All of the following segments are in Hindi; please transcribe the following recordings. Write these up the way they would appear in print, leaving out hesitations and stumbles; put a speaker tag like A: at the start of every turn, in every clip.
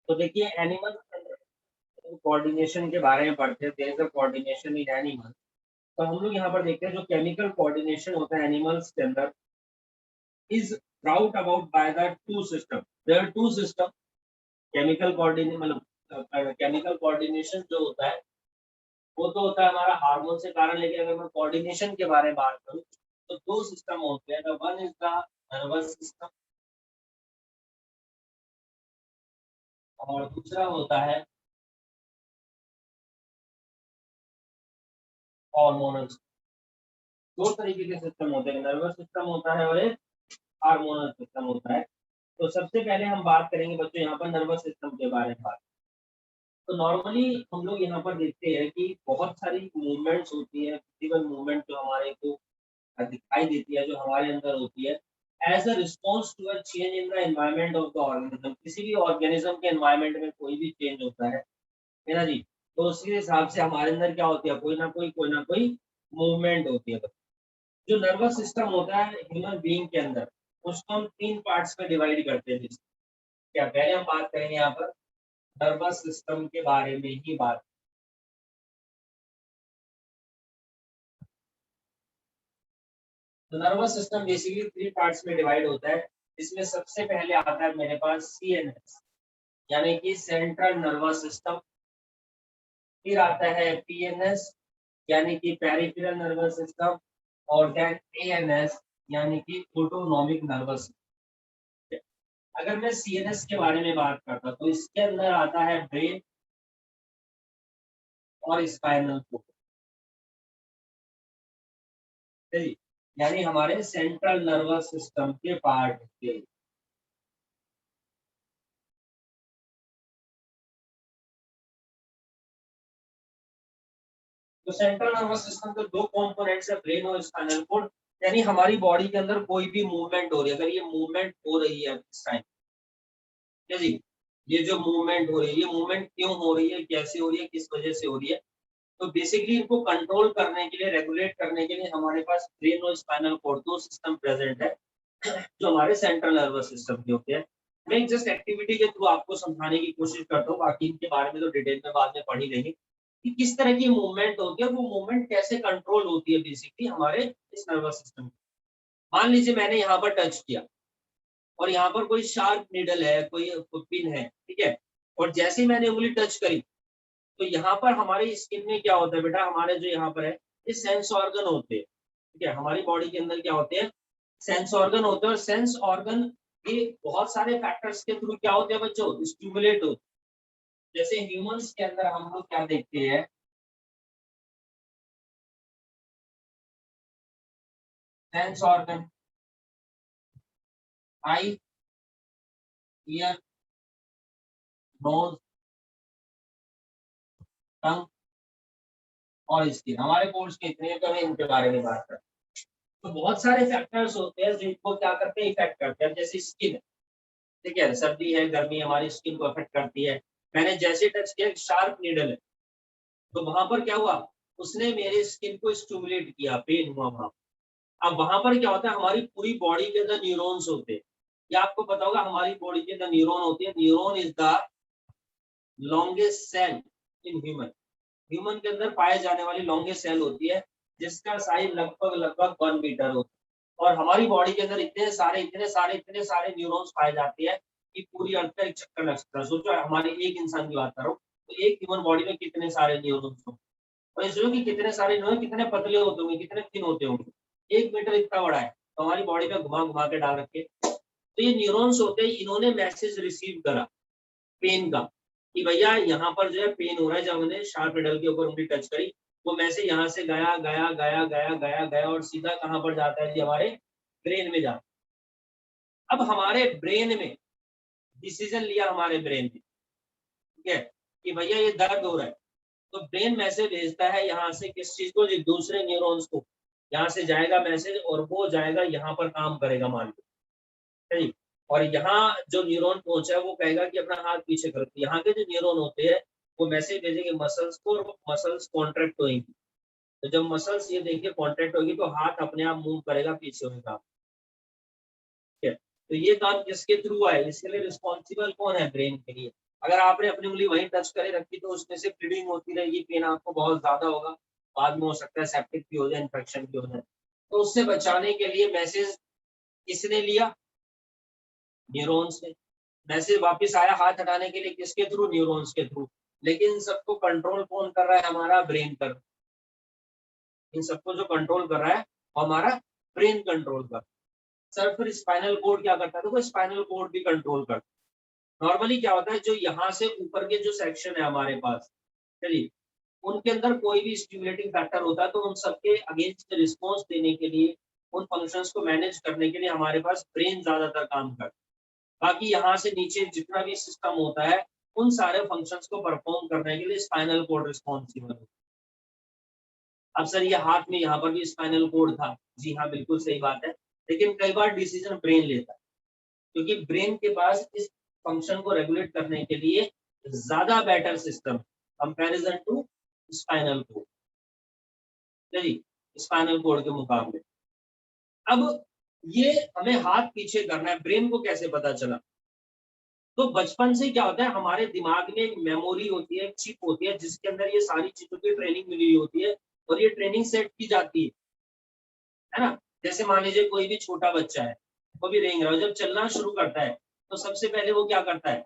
A: तो देखिए एनिमल कोऑर्डिनेशन के बारे में पढ़ते हैं, there is a coordination in animal. तो हम लोग यहाँ पर देखते हैं जो केमिकल कोऑर्डिनेशन होता है एनिमल्स के अंदर is brought about by the two system. There are two system. Chemical coordination मतलब केमिकल कोऑर्डिनेशन जो होता है वो तो होता है हमारा हार्मोन से कारण, लेकिन अगर मैं कोऑर्डिनेशन के बारे में बात करूँ तो दो सिस्टम होते हैं। One is the nervous system और दूसरा होता है हार्मोनल। दो तरीके के सिस्टम होते हैं, नर्वस सिस्टम होता है और एक हार्मोनल सिस्टम होता है। तो सबसे पहले हम बात करेंगे बच्चों यहाँ पर नर्वस सिस्टम के बारे में बात। तो नॉर्मली हम लोग यहाँ पर देखते हैं कि बहुत सारी मूवमेंट्स होती है, फिजिकल मूवमेंट जो हमारे को दिखाई देती है, जो हमारे अंदर होती है as a response to a change in the environment of the organism. किसी भी ऑर्गेनिज्म के एनवायरनमेंट में कोई भी चेंज होता है ना जी, तो उसके हिसाब से हमारे अंदर क्या होती है, कोई ना कोई मूवमेंट होती है। जो नर्वस सिस्टम होता है ह्यूमन बीइंग के अंदर उसको हम तीन पार्ट्स में डिवाइड करते हैं। क्या पहले हम बात करेंगे यहाँ पर नर्वस सिस्टम के बारे में ही बात। तो nervous system basically three parts में डिवाइड होता है। इसमें सबसे पहले आता है मेरे पास सीएनएस यानी कि सेंट्रल नर्वस सिस्टम। फिर आता है पीएनएस यानी कि पेरिफेरल नर्वस सिस्टम और देन एएनएस यानी कि ऑटोनॉमिक नर्वस। अगर मैं सीएनएस के बारे में बात करता तो इसके अंदर आता है ब्रेन और स्पाइनल कोड, यानी हमारे सेंट्रल नर्वस सिस्टम के पार्ट के। तो सेंट्रल नर्वस सिस्टम के दो कंपोनेंट्स है, ब्रेन और स्पाइनल कोड। यानी हमारी बॉडी के अंदर कोई भी मूवमेंट हो रही है, अगर ये मूवमेंट हो रही है इस टाइम, क्या जी, ये जो मूवमेंट हो रही है ये मूवमेंट क्यों हो रही है, कैसे हो रही है, किस वजह से हो रही है, तो बेसिकली इनको कंट्रोल करने के लिए, रेगुलेट करने के लिए हमारे पास ब्रेन और स्पाइनल कोड दो सिस्टम प्रेजेंट है जो हमारे सेंट्रल नर्वस सिस्टम के होते हैं। मैं जस्ट एक्टिविटी के थ्रू आपको समझाने की कोशिश करता हूँ, बाकी इनके बारे में तो डिटेल में बाद में पढ़ ही लेंगे कि किस तरह की मूवमेंट होती है, वो मूवमेंट कैसे कंट्रोल होती है बेसिकली हमारे इस नर्वस सिस्टम। मान लीजिए मैंने यहाँ पर टच किया और यहाँ पर कोई शार्प नीडल है, कोई पिन है, ठीक है, और जैसे ही मैंने उंगली टच करी तो यहाँ पर हमारी स्किन में क्या होता है बेटा, हमारे जो यहाँ पर है ये सेंस ऑर्गन होते हैं, ठीक है। हमारी बॉडी के अंदर क्या होते हैं, सेंस ऑर्गन होते हैं, और सेंस ऑर्गन ये बहुत सारे फैक्टर्स के थ्रू क्या होते हैं बच्चों, स्टिमुलेट होते हैं। जैसे ह्यूमंस के अंदर हम लोग क्या देखते हैं, सेंस ऑर्गन, आई, ईयर, नोज, टंग और स्किन। हमारे कोर्स के इतने तो हमें इनके बारे में बात करते हैं। तो बहुत सारे फैक्टर्स होते हैं जो इनको क्या करते हैं, इफेक्ट करते हैं। जैसे स्किन, ठीक है, सर्दी है, गर्मी हमारी स्किन को अफेक्ट करती है। मैंने जैसे टच किया, शार्प नीडल है, तो वहां पर क्या हुआ, उसने मेरे स्किन को स्टिमुलेट किया, पेन हुआ वहां। अब वहां पर क्या होता है, हमारी पूरी बॉडी के अंदर न्यूरॉन्स होते हैं। या आपको पता होगा हमारी बॉडी के अंदर न्यूरॉन होती है। Neuron is the longest cell in human. Human के अंदर पाए जाने वाली लॉन्गेस्ट सेल होती है जिसका साइज लगभग लगभग 1 मीटर होता है। और हमारी बॉडी के अंदर इतने सारे न्यूरॉन्स पाए जाते हैं कि पूरी अर्थ का एक चक्कर लग सकता है। सोचो हमारे एक इंसान की बात करो तो एक ह्यूमन बॉडी में कितने सारे न्यूरॉन्स होंगे, और इसमें कि कितने सारे न्यूरॉन कितने पतले होते होंगे, कितने थिन होते होंगे। 1 मीटर इतना बड़ा है तो हमारी बॉडी में घुमा घुमा के डाल रखे। तो ये न्यूरॉन्स होते हैं, इन्होंने मैसेज रिसीव करा पेन का कि भैया यहाँ पर जो है पेन हो रहा है। जब हमने शार्प निडल के ऊपर उंगली टच करी वो मैसेज यहाँ से गया गया गया गया गया गया और सीधा कहाँ पर जाता है जी, हमारे ब्रेन में जाता है। अब हमारे ब्रेन में डिसीजन लिया, हमारे ब्रेन में, ठीक है, कि भैया ये दर्द हो रहा है, तो ब्रेन मैसेज भेजता है यहाँ से किस चीज को जी, दूसरे न्यूरॉन्स को। यहाँ से जाएगा मैसेज और वो जाएगा यहाँ पर काम करेगा, मान लो, सही। और यहाँ जो न्यूरॉन पहुंचा है वो कहेगा कि अपना हाथ पीछे करो। यहाँ के जो न्यूरॉन होते हैं वो मैसेज भेजेंगे मसल्स को और मसल्स कॉन्ट्रैक्ट होंगी। तो जब मसल्स ये देखिए कॉन्ट्रैक्ट होगी तो हाथ अपने आप मूव करेगा, पीछे होगा, ठीक है। तो ये काम किसके थ्रू है, इसके लिए रिस्पॉन्सिबल कौन है, ब्रेन के लिए। अगर आपने अपनी उंगली वहीं टच करे रखी तो उसमें से ब्लीडिंग होती रहेगी, पेन आपको बहुत ज्यादा होगा, बाद में हो सकता है सेप्टिक भी हो जाए, इन्फेक्शन भी हो जाए। तो उससे बचाने के लिए मैसेज किसने लिया? न्यूरॉन्स ने। मैसेज वापस आया हाथ हटाने के लिए किसके थ्रू? न्यूरॉन्स के थ्रू। लेकिन सबको कंट्रोल कौन कर रहा है? हमारा ब्रेन कर। इन सबको जो कंट्रोल कर रहा है वो हमारा ब्रेन कंट्रोल कर। सर फिर स्पाइनल कोड क्या करता है? देखो स्पाइनल कोड भी कंट्रोल करता है। नॉर्मली क्या होता है, जो यहाँ से ऊपर के जो सेक्शन है हमारे पास, चलिए, उनके अंदर कोई भी स्टिमुलेटिंग फैक्टर होता है तो उन सबके अगेंस्ट रिस्पॉन्स देने के लिए, उन फंक्शंस को मैनेज करने के लिए हमारे पास ब्रेन ज्यादातर काम करता है। बाकी यहाँ से नीचे जितना भी सिस्टम होता है उन सारे फंक्शंस को परफॉर्म करने के लिए स्पाइनल कोड रिस्पॉन्सिबल है। अब सर ये हाथ में यहाँ पर भी स्पाइनल कोड था, जी हाँ बिल्कुल सही बात है, लेकिन कई बार डिसीजन ब्रेन लेता है, क्योंकि ब्रेन के पास इस फंक्शन को रेगुलेट करने के लिए ज्यादा better system comparison to spinal cord, चलिए, स्पाइनल कोड के मुकाबले। अब ये हमें हाथ पीछे करना है, ब्रेन को कैसे पता चला? तो बचपन से क्या होता है, हमारे दिमाग में एक मेमोरी होती है, एक चिप होती है, जिसके अंदर ये सारी चीजों की ट्रेनिंग मिली हुई होती है और ये ट्रेनिंग सेट की जाती है ना? जैसे मान लीजिए कोई भी छोटा बच्चा है, वो भी रेंग रहा है, जब चलना शुरू करता है तो सबसे पहले वो क्या करता है?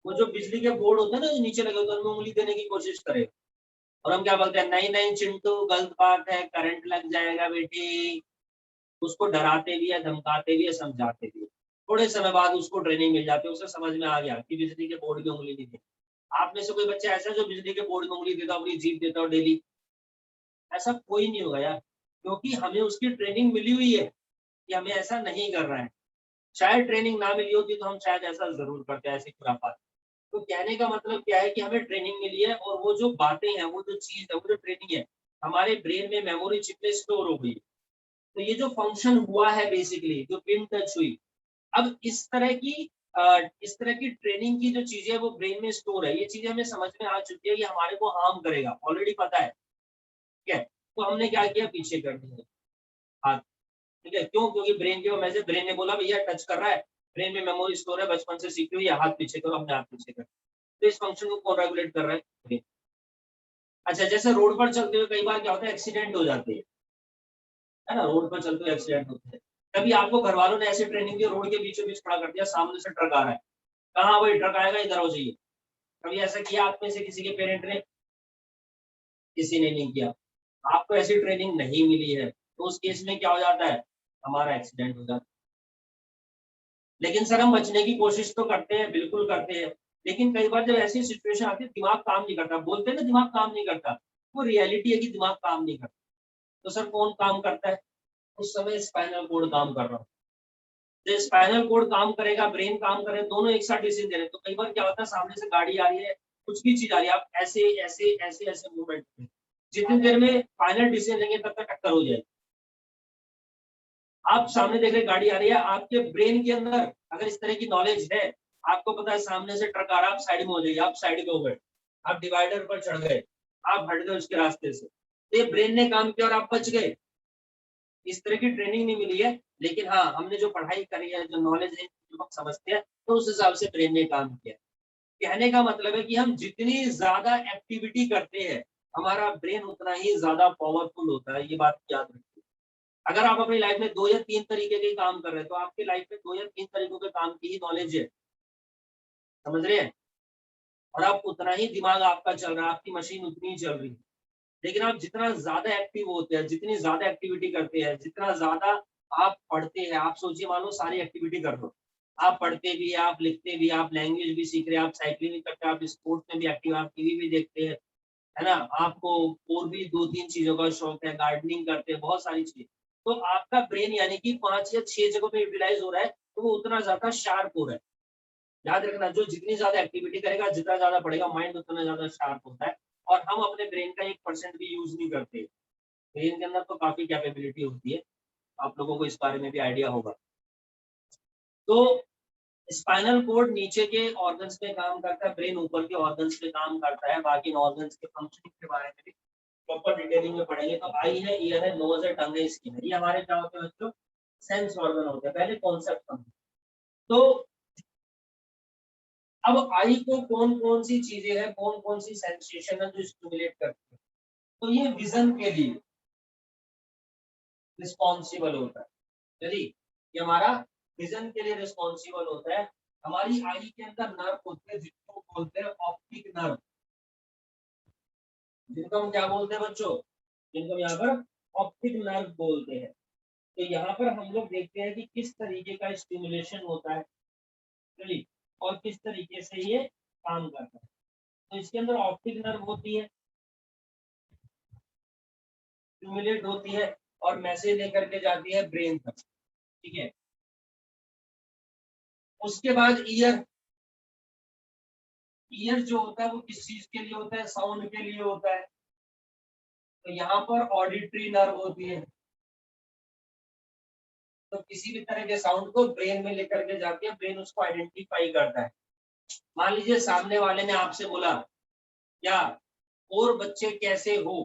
A: वो जो बिजली के बोर्ड होते हैं ना जो नीचे लगे होते हैं, उनमें उंगली देने की कोशिश करे, और हम क्या बोलते हैं? नहीं नहीं चिंटू, गलत बात है, करंट लग जाएगा बेटे। उसको डराते भी है, धमकाते भी है, समझाते भी है। थोड़े समय बाद उसको ट्रेनिंग मिल जाती है, उसे समझ में आ गया कि बिजली के बोर्ड में उंगली नहीं देती। आप में से कोई बच्चा ऐसा जो बिजली के बोर्ड में उंगली देता, अपनी जीभ देता हो डेली? ऐसा कोई नहीं होगा यार, क्योंकि हमें उसकी ट्रेनिंग मिली हुई है कि हमें ऐसा नहीं करना है। शायद ट्रेनिंग ना मिली होती तो हम शायद ऐसा जरूर करते, ऐसी खुरापात। तो कहने का मतलब क्या है कि हमें ट्रेनिंग मिली है, और वो जो बातें हैं, वो जो चीज है, वो जो ट्रेनिंग है, हमारे ब्रेन में मेमोरी चिप में स्टोर हो गई। तो ये जो फंक्शन हुआ है बेसिकली, जो पिन टच हुई, अब इस तरह की ट्रेनिंग की जो चीजें है वो ब्रेन में स्टोर है, ये चीजें हमें समझ में आ चुकी है, ये हमारे को हार्म करेगा, ऑलरेडी पता है, ठीक है? तो हमने क्या किया? पीछे कर दिया हाथ, ठीक है? क्यों? क्योंकि ब्रेन के मैसेज, ब्रेन ने बोला भैया टच कर रहा है, ब्रेन में मेमोरी स्टोर है, बचपन से सीखी हुई है, हाथ पीछे करो, अपने हाथ पीछे कर। तो इस फंक्शन को कौन रेगुलेट कर रहा है? ब्रेन। अच्छा, जैसे रोड पर चलते हुए कई बार क्या होता है, एक्सीडेंट हो जाते हैं, है ना? रोड पर चलते हुए एक्सीडेंट होते हैं। कभी आपको घर वालों ने ऐसे ट्रेनिंग दी, रोड के बीचों बीच खड़ा कर दिया, सामने से ट्रक आ रहा है, कहाँ भाई ट्रक आएगा, इधर हो जाइए। कभी ऐसा किया आप में से किसी के पेरेंट ने? किसी ने नहीं किया। आपको ऐसी ट्रेनिंग नहीं मिली है, तो उस केस में क्या हो जाता है? हमारा एक्सीडेंट हो जाता है। लेकिन सर हम बचने की कोशिश तो करते हैं, बिल्कुल करते हैं, लेकिन कई बार जब ऐसी सिचुएशन आती है दिमाग काम नहीं करता, बोलते हैं ना दिमाग काम नहीं करता, वो रियलिटी है कि दिमाग काम नहीं करता। तो सर कौन काम करता है? उस समय स्पाइनल कोड काम कर रहा हूँ। जो स्पाइनल कोड काम करेगा, ब्रेन काम करे, दोनों एक साथ डिसीजन दे रहे हैं। तो कई बार क्या होता है, सामने से गाड़ी आ रही है, कुछ भी चीज आ रही है, आप ऐसे ऐसे ऐसे ऐसे मूवमेंट करें, जितनी देर में फाइनल डिसीजन लेंगे तब तक टक्कर हो जाएगी। आप सामने देख रहे गाड़ी आ रही है, आपके ब्रेन के अंदर अगर इस तरह की नॉलेज है, आपको पता है सामने से ट्रक आ रहा है, आप साइड में हो जाइए, आप साइड में हो गए, आप डिवाइडर पर चढ़ गए, आप हट गए उसके रास्ते से, तो ये ब्रेन ने काम किया और आप बच गए। इस तरह की ट्रेनिंग नहीं मिली है, लेकिन हाँ हमने जो पढ़ाई करी है, जो नॉलेज है, जो हम समझते हैं, तो उस हिसाब से ब्रेन ने काम किया। कहने का मतलब है कि हम जितनी ज्यादा एक्टिविटी करते हैं, हमारा ब्रेन उतना ही ज्यादा पावरफुल होता है, ये बात याद रखिए। अगर आप अपनी लाइफ में 2 या 3 तरीके के काम कर रहे हैं, तो आपकी लाइफ में 2 या 3 तरीकों के काम की ही नॉलेज है, समझ रहे हैं? और आप उतना ही दिमाग आपका चल रहा है, आपकी मशीन उतनी ही चल रही है। लेकिन आप जितना ज्यादा एक्टिव होते हैं, जितनी ज्यादा एक्टिविटी करते हैं, जितना ज्यादा आप पढ़ते हैं, आप सोचिए मान लो सारी एक्टिविटी कर लो, आप पढ़ते भी, आप लिखते भी, आप लैंग्वेज भी सीख रहे हैं, आप साइकिलिंग भी करते हैं, आप स्पोर्ट्स में भी एक्टिव, आप टीवी भी देखते हैं, है ना? आपको और भी 2-3 चीजों का शौक है, गार्डनिंग करते हैं, बहुत सारी चीज। तो आपका ब्रेन यानी कि 5 या 6 जगहों पे यूटिलाइज हो रहा है, तो वो उतना ज्यादा शार्प हो रहा है। याद रखना, जो जितनी ज्यादा एक्टिविटी करेगा, जितना ज्यादा पढ़ेगा, माइंड उतना ज्यादा शार्प होता है। और हम अपने ब्रेन का 1% भी यूज नहीं करते। ब्रेन के अंदर तो काफी कैपेबिलिटी होती है, आप लोगों को इस बारे में भी आइडिया होगा। तो स्पाइनल कोड नीचे के ऑर्गन्स पे काम करता है, ब्रेन ऊपर के ऑर्गन्स पे काम करता है। बाकी ऑर्गन्स के फंक्शनिंग के बारे में भी प्रॉपर डिटेलिंग में पढ़ेंगे। तो आई है, ईयर है, नोज है, टंग है, स्किन है, ये हमारे क्या होते हैं बच्चों? सेंस ऑर्गन होते हैं। पहले कॉन्सेप्ट समझो। तो अब आई को कौन कौन सी चीजें हैं, कौन कौन सी सेंसेशन है जो स्टिमुलेट करती है, तो ये विजन के लिए रिस्पॉन्सिबल होता है। यदि ये हमारा विजन के लिए रिस्पॉन्सिबल होता है। हमारी आई के अंदर नर्व होते हैं जिनको बोलते हैं ऑप्टिक नर्व, जिनको हम क्या बोलते हैं बच्चों, जिनको हम यहाँ पर ऑप्टिक नर्व बोलते हैं। तो यहाँ पर हम लोग देखते हैं कि किस तरीके का स्टिमुलेशन होता है चलिए, और किस तरीके से ये काम करता है। तो इसके अंदर ऑप्टिक नर्व होती है, स्टिमुलेट होती है और मैसेज लेकर के जाती है ब्रेन तक, ठीक है। उसके बाद ईयर, ईयर जो होता है वो किस चीज के लिए होता है, साउंड के लिए होता है। तो यहाँ पर ऑडिटरी नर्व होती है, तो किसी भी तरह के साउंड को ब्रेन में लेकर के जाती है, ब्रेन उसको आइडेंटिफाई करता है। मान लीजिए सामने वाले ने आपसे बोला क्या और बच्चे कैसे हो,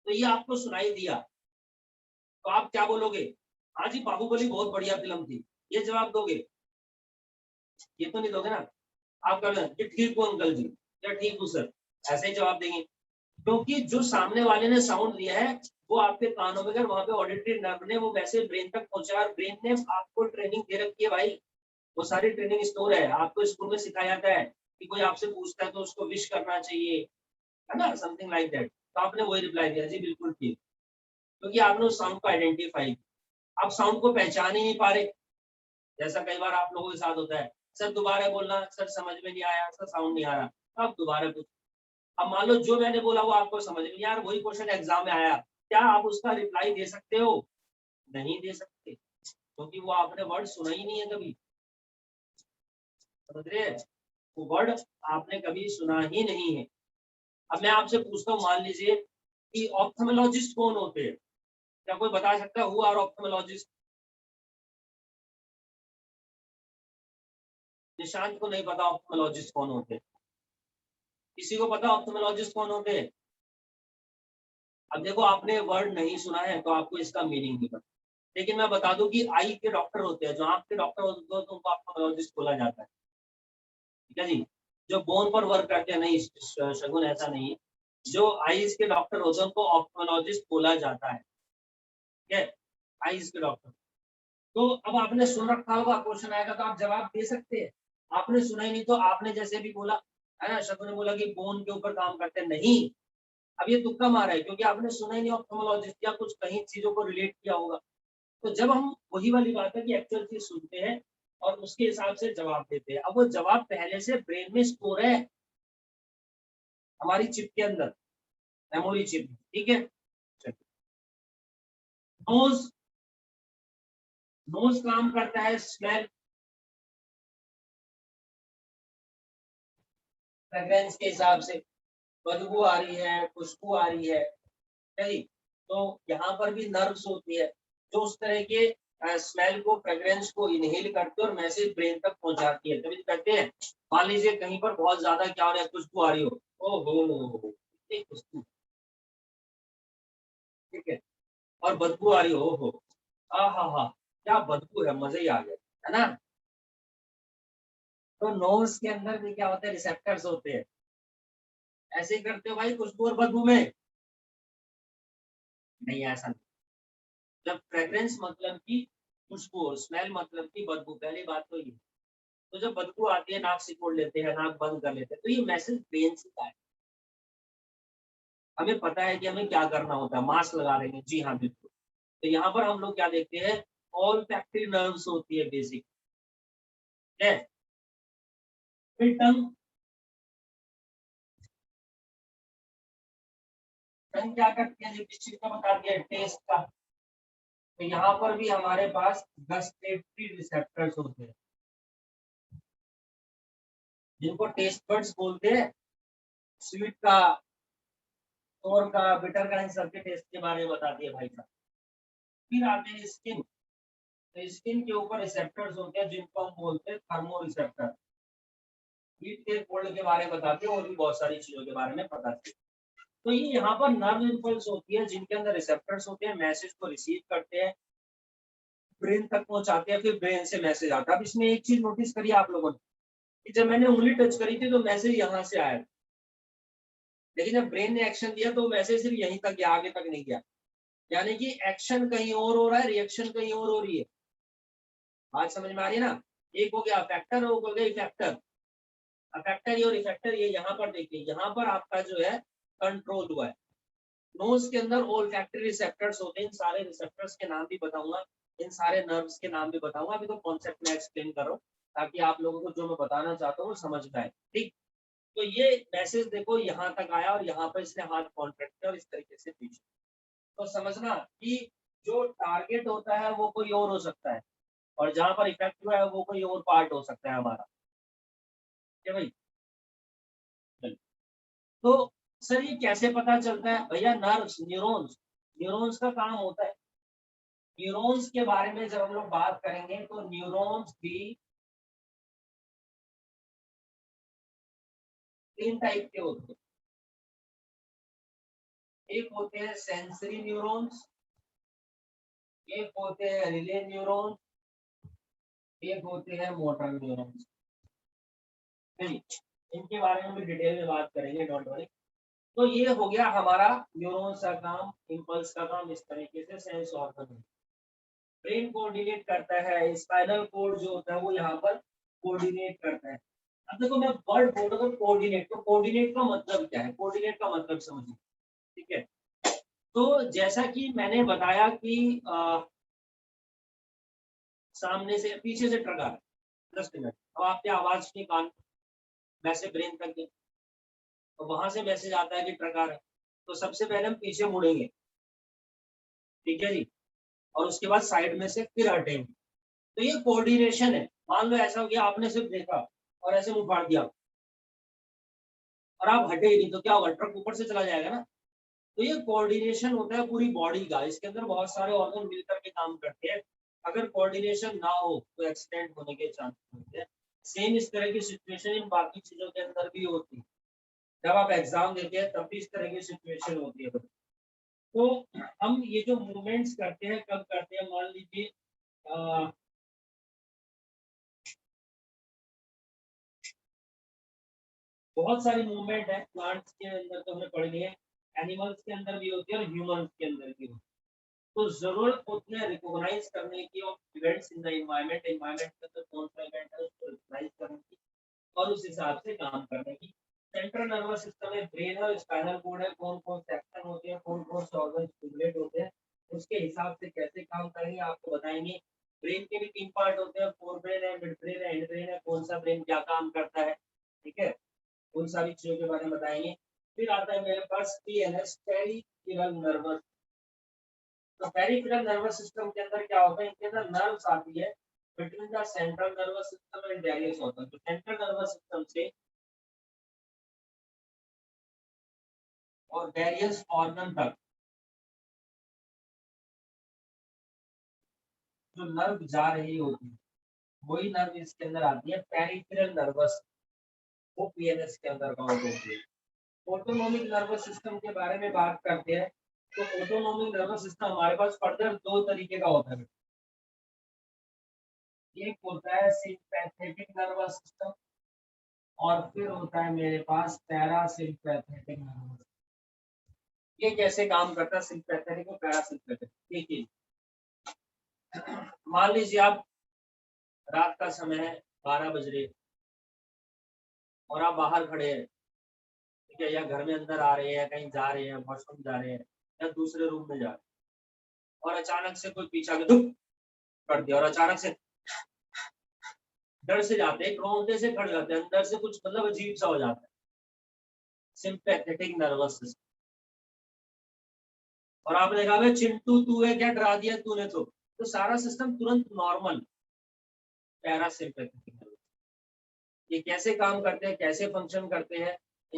A: तो ये आपको सुनाई दिया, तो आप क्या बोलोगे, हाँ जी बाहुबली बहुत बढ़िया फिल्म थी, ये जवाब दोगे? ये तो नहीं दोगे ना। आप क्या बोलोगे, ठीक हो अंकल जी, या ठीक हूँ सर, ऐसे ही जवाब देंगे। क्योंकि जो सामने वाले ने साउंड दिया है वो आपके कानों में, अगर वहां पे ऑडिटरी नर्व ने वो वैसे ब्रेन तक पहुंचा, और ब्रेन ने आपको ट्रेनिंग दे रखी है भाई, वो सारी ट्रेनिंग स्टोर है, आपको स्कूल में सिखाया जाता है कि कोई आपसे पूछता है तो उसको विश करना चाहिए, है ना, समथिंग लाइक दैट। तो आपने वही रिप्लाई दिया, जी बिल्कुल ठीक, क्योंकि आपने उस साउंड को आइडेंटिफाई, आप साउंड को पहचान ही नहीं पा रहे। जैसा कई बार आप लोगों के साथ होता है, सर दोबारा बोलना, सर समझ में नहीं आया, सर साउंड नहीं आ रहा, तो आप दोबारा पूछ। अब मान लो जो मैंने बोला वो आपको समझ में, यार वही क्वेश्चन एग्जाम में आया, क्या आप उसका रिप्लाई दे सकते हो? नहीं दे सकते, क्योंकि वो आपने वर्ड सुना ही नहीं है कभी, समझ रहे हैं, वो वर्ड आपने कभी सुना ही नहीं है। अब मैं आपसे पूछता हूँ, मान लीजिए कि ऑप्थेमोलॉजिस्ट कौन होते हैं, क्या कोई बता सकता है हु आर ऑप्थेमोलॉजिस्ट? निशांत को नहीं पता ऑप्थेमोलॉजिस्ट कौन होते हैं? किसी को पता ऑप्थेमोलॉजिस्ट कौन होते हैं? अब देखो आपने वर्ड नहीं सुना है तो आपको इसका मीनिंग नहीं पता, लेकिन मैं बता दूं कि आई के डॉक्टर होते हैं, जो आंख के डॉक्टर होते हैं तो उनको ऑप्थेमोलॉजिस्ट बोला जाता है, ठीक है जी। जो बोन पर वर्क करते हैं, नहीं शगुन ऐसा नहीं है, जो आईज के डॉक्टर होते हैं उनको ऑप्थेमोलॉजिस्ट बोला जाता है, ठीक है, आईज के डॉक्टर। तो अब आपने सुन रखा होगा, क्वेश्चन आएगा तो आप जवाब दे सकते हैं। आपने सुना ही नहीं तो आपने जैसे भी बोला, है ना, शगुन ने बोला कि बोन के ऊपर काम करते हैं, नहीं, अब ये तुक्का मारा है, क्योंकि आपने सुना ही नहीं ऑप्थेमोलॉजिस्ट, या कुछ कहीं चीजों को रिलेट किया होगा। तो जब हम वही वाली बात है कि एक्चुअल चीज सुनते हैं और उसके हिसाब से जवाब देते हैं, अब वो जवाब पहले से ब्रेन में स्टोर है, हमारी चिप के अंदर, मेमोरी चिप, ठीक है। नोज, नोज काम करता है स्मेल, फ्रेग्रेंस के हिसाब से, बदबू आ रही है, खुशबू आ रही है, सही। तो यहाँ पर भी नर्व्स होती है जो उस तरह के स्मेल को, फ्रेग्रेंस को इनहेल करते हैं और मैसेज ब्रेन तक पहुंचाती है। तभी तो कहते हैं, मान लीजिए कहीं पर बहुत ज्यादा क्या हो रहा है, खुशबू आ रही हो, ओहो कितनी खुशबू, ठीक है, और बदबू आ रही हो, ओहो आ हा हा, क्या बदबू है, मजा ही आ गया, है ना। तो नोज के अंदर भी क्या होते हैं, रिसेप्टर्स होते हैं, ऐसे ही करते हो भाई खुशबू और बदबू में, नहीं ऐसा नहीं। जब फ्रेग्रेंस मतलब की खुशबू और स्मेल मतलब की बदबू, पहली बात तो ये, तो जब बदबू आती है नाक सिकोड़ लेते हैं, नाक बंद कर लेते हैं, तो ये मैसेज ब्रेन से आता है। हमें पता है कि हमें क्या करना होता है, मास्क लगा लेंगे, जी हाँ बिल्कुल। तो यहाँ पर हम लोग क्या देखते हैं, ऑल फैक्ट्री नर्व्स होती है बेसिक, है। फिर टंग, टंग क्या करती है, किस चीज का बता दिया, टेस्ट का। तो यहाँ पर भी हमारे पास गस्टेटरी रिसेप्टर्स होते हैं, जिनको टेस्ट बड्स बोलते हैं, स्वीट का, सोर का, बिटर का, इन सबके टेस्ट के बारे में बताती है भाई साहब। फिर आते हैं स्किन, तो स्किन के ऊपर रिसेप्टर्स होते हैं जिनको हम बोलते हैं थर्मो रिसेप्टर, हीट के कोल्ड के बारे में बताते हैं, और भी बहुत सारी चीजों के बारे में बताते हैं। तो ये यहाँ पर नर्व इम्पल्स होती है जिनके अंदर रिसेप्टर्स होते हैं, मैसेज को रिसीव करते हैं, ब्रेन तक पहुंचाते हैं, फिर ब्रेन से मैसेज आता है। अब इसमें एक चीज नोटिस करिए आप लोगों ने, कि जब मैंने उंगली टच करी थी तो मैसेज यहाँ से आया, लेकिन जब ब्रेन ने एक्शन दिया तो मैसेज सिर्फ यहीं तक गया, आगे तक नहीं गया। यानी कि एक्शन कहीं और हो रहा है, रिएक्शन कहीं और हो रही है। बात समझ में आ रही है ना? एक हो गया अफेक्टर, हो गया इफेक्टर। अफेक्टर और इफेक्टर ये यहाँ पर देखिए, यहाँ पर आपका जो है कंट्रोल हुआ है। नोज के अंदर ओल्फैक्टरी रिसेप्टर्स होते हैं, इन सारे रिसेप्टर्स के नाम भी बताऊंगा, इन सारे नर्व्स के नाम भी बताऊंगा। अभी तो कॉन्सेप्ट में एक्सप्लेन कर रहा हूँ ताकि आप लोगों को जो मैं बताना चाहता हूँ वो समझ में आए। ठीक, तो ये मैसेज देखो यहाँ तक आया और यहाँ पर इसने हाथ कॉन्ट्रैक्ट किया और इस तरीके से पीछे। तो समझना कि जो टारगेट होता है वो कोई और हो सकता है और जहां पर इफेक्ट हुआ है वो कोई और पार्ट हो सकता है हमारा। ठीक है भाई? तो सर ये कैसे पता चलता है? भैया नर्व्स, न्यूरॉन्स, न्यूरॉन्स का काम होता है। न्यूरॉन्स के बारे में जब हम लोग बात करेंगे तो न्यूरॉन्स भी 3 टाइप के होते हैं। एक होते हैं सेंसरी न्यूरॉन्स, एक होते हैं रिले न्यूरॉन्स, एक होते हैं मोटर न्यूरॉन्स। इनके बारे में भी डिटेल में बात करेंगे, डोंट वरी। तो ये हो गया हमारा न्यूरॉन्स का काम, इम्पल्स का काम, इस तरीके से सेंस ऑर्गन। ब्रेन कोऑर्डिनेट करता है, स्पाइनल कोड जो होता है वो यहाँ पर कोऑर्डिनेट करता है। अब देखो मैं वर्ड बोल रहा हूँ कोऑर्डिनेट, तो कोऑर्डिनेट का मतलब क्या है? कोऑर्डिनेट का मतलब समझिए, ठीक है? तो जैसा कि मैंने बताया कि सामने से पीछे से ट्रक आ रहा है, 10 मिनट, अब आपने आवाज की कान मैसेज ब्रेन तक गई, तो वहां से मैसेज आता है कि ट्रक आ रहा है, तो सबसे पहले हम पीछे मुड़ेंगे, ठीक है जी, और उसके बाद साइड में से फिर हटेंगे। तो ये कोऑर्डिनेशन है। मान लो ऐसा हो गया आपने सिर्फ देखा और ऐसे मुंह फाड़ दिया और आप हटे ही नहीं, तो क्या होगा? ट्रक ऊपर से चला जाएगा ना। तो ये कोऑर्डिनेशन होता है पूरी बॉडी का, इसके अंदर बहुत सारे ऑर्गन मिलकर के काम करते हैं। अगर कोऑर्डिनेशन ना हो तो एक्सीडेंट होने के चांसेस होते हैं। सेम इस तरह की सिचुएशन इन बाकी चीजों के अंदर भी होती है। जब आप एग्जाम देते हैं तब भी इस तरह की सिचुएशन होती है। तो हम ये जो मूवमेंट्स करते हैं कब करते हैं? मान लीजिए बहुत सारी मूवमेंट है प्लांट्स के अंदर तो हमने पढ़ ली है, एनिमल्स के अंदर भी होती है और ह्यूमंस के अंदर भी होती है। तो जरूरत होती है रिकॉग्नाइज करने की of events in the environment, environment के अंदर कौन सा इवेंट है उसको रिकॉग्नाइज करने की और उस हिसाब से काम करने की। सेंट्रल नर्वस सिस्टम में ब्रेन है, स्पाइनल कोड है, कौन कौन से एक्शन होते हैं, कौन कौन से ऑर्गन स्टिमुलेट होते हैं, उसके हिसाब से कैसे काम करेंगे आपको बताएंगे। ब्रेन के भी 3 पार्ट होते हैं, फोर ब्रेन है, मिड ब्रेन है, एंड ब्रेन है, कौन सा ब्रेन क्या काम करता है, ठीक है? उन सारी चीजों के बारे में बताएंगे। फिर आता है मेरे पास पीएनएस, पेरिफेरल नर्वस। तो पेरिफेरल नर्वस सिस्टम के अंदर क्या होता है? इनके अंदर नर्व्स आती है between the central nervous system and various होता है। तो सेंट्रल नर्वस सिस्टम से और वेरियस ऑर्गन तक जो नर्व जा रही होती है वही नर्व इसके अंदर आती है, पेरिफेरल नर्वस, वो पीएनएस के अंदर काउंट होती है। ऑटोनोमिक नर्वस सिस्टम के बारे में बात करते हैं तो ऑटोनोमिक नर्वस सिस्टम हमारे पास फर्दर 2 तरीके का होता है। एक होता है सिंपैथेटिक नर्वस सिस्टम और फिर होता है मेरे पास पैरासिम्पैथेटिक नर्वस। ये कैसे काम करता है सिंपैथेटिक और पैरासिम्पैथेटिक? देखिए मान लीजिए आप रात का समय है, 12 बज रहे और आप बाहर खड़े हैं, ठीक है, या घर में अंदर आ रहे हैं, कहीं जा रहे हैं, वॉशरूम जा रहे हैं या दूसरे रूम में जा रहे हैं और अचानक से कोई पीछा के धुप कर दिया और अचानक से डर से जाते हैं, रोंगटे से खड़ जाते हैं, अंदर से कुछ मतलब अजीब सा हो जाता है, सिंपैथेटिक नर्वस सिस्टम। और आपने कहा भाई चिंटू तू है क्या, डरा दिया तूने, तो सारा सिस्टम तुरंत नॉर्मल, पैरासिम्पैथेटिक नर्वस। ये कैसे काम करते हैं, कैसे फंक्शन करते हैं,